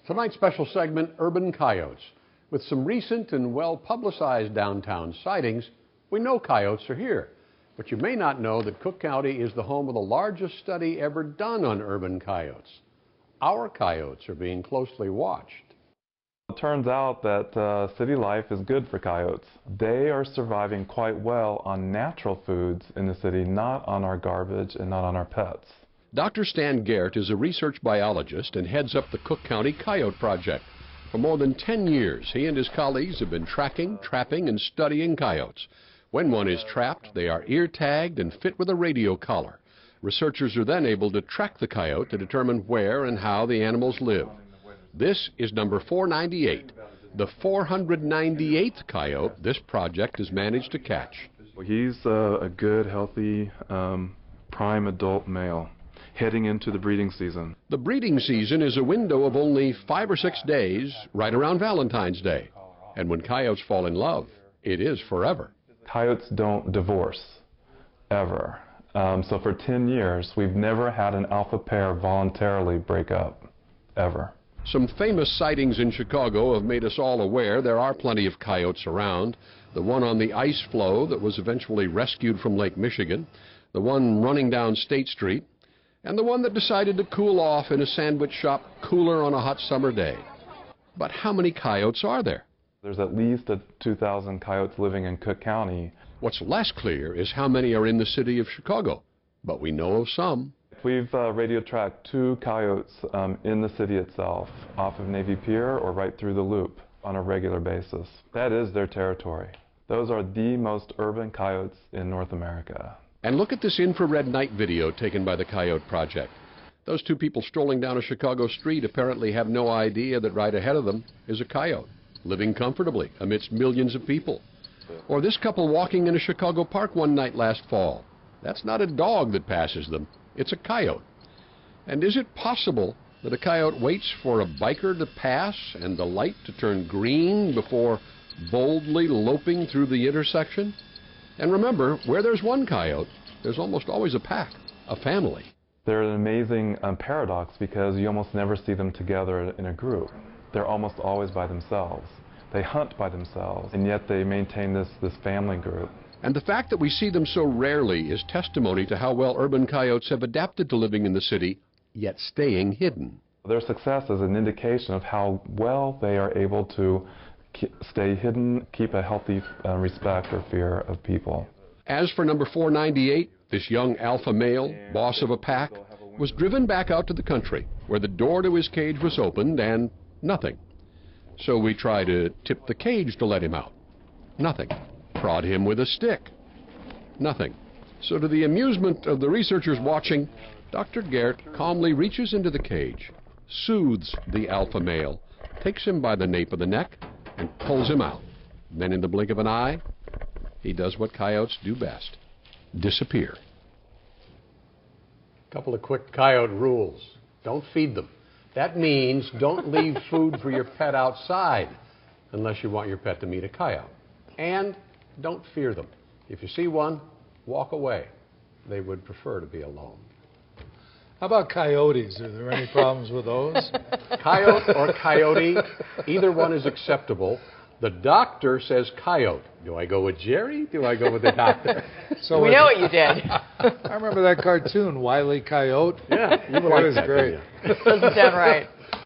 Tonight's special segment, Urban Coyotes. With some recent and well-publicized downtown sightings, we know coyotes are here. But you may not know that Cook County is the home of the largest study ever done on urban coyotes. Our coyotes are being closely watched. It turns out that city life is good for coyotes. They are surviving quite well on natural foods in the city, not on our garbage and not on our pets. Dr. Stan Gehrt is a research biologist and heads up the Cook County Coyote Project. For more than 10 years, he and his colleagues have been tracking, trapping, and studying coyotes. When one is trapped, they are ear-tagged and fit with a radio collar. Researchers are then able to track the coyote to determine where and how the animals live. This is number 498, the 498th coyote this project has managed to catch. He's a good, healthy, prime adult male, heading into the breeding season. The breeding season is a window of only 5 or 6 days, right around Valentine's Day. And when coyotes fall in love, it is forever. Coyotes don't divorce, ever. So for 10 years, we've never had an alpha pair voluntarily break up, ever. Some famous sightings in Chicago have made us all aware there are plenty of coyotes around. The one on the ice floe that was eventually rescued from Lake Michigan, the one running down State Street, and the one that decided to cool off in a sandwich shop cooler on a hot summer day. But how many coyotes are there? There's at least 2,000 coyotes living in Cook County. What's less clear is how many are in the city of Chicago, but we know of some. We've radio tracked 2 coyotes in the city itself, off of Navy Pier or right through the Loop on a regular basis. That is their territory. Those are the most urban coyotes in North America. And look at this infrared night video taken by the Coyote Project. Those 2 people strolling down a Chicago street apparently have no idea that right ahead of them is a coyote, living comfortably amidst millions of people. Or this couple walking in a Chicago park one night last fall. That's not a dog that passes them, it's a coyote. And is it possible that a coyote waits for a biker to pass and the light to turn green before boldly loping through the intersection? And remember, where there's one coyote, there's almost always a pack, a family. They're an amazing paradox because you almost never see them together in a group. They're almost always by themselves. They hunt by themselves, and yet they maintain this family group. And the fact that we see them so rarely is testimony to how well urban coyotes have adapted to living in the city, yet staying hidden. Their success is an indication of how well they are able to stay hidden, keep a healthy respect or fear of people. As for number 498, this young alpha male, boss of a pack, was driven back out to the country, where the door to his cage was opened and nothing. So we try to tip the cage to let him out. Nothing. Prod him with a stick. Nothing. So to the amusement of the researchers watching, Dr. Gehrt calmly reaches into the cage, soothes the alpha male, takes him by the nape of the neck, and pulls him out. Then in the blink of an eye, he does what coyotes do best, disappear. Couple of quick coyote rules. Don't feed them. That means don't leave food for your pet outside unless you want your pet to meet a coyote. And don't fear them. If you see one, walk away. They would prefer to be alone. How about coyotes? Are there any problems with those? Coyote or coyote, either one is acceptable. The doctor says coyote. Do I go with Jerry? Do I go with the doctor? So we know what you did. I remember that cartoon, Wile E. Coyote. Yeah, you that was great. Doesn't sound right.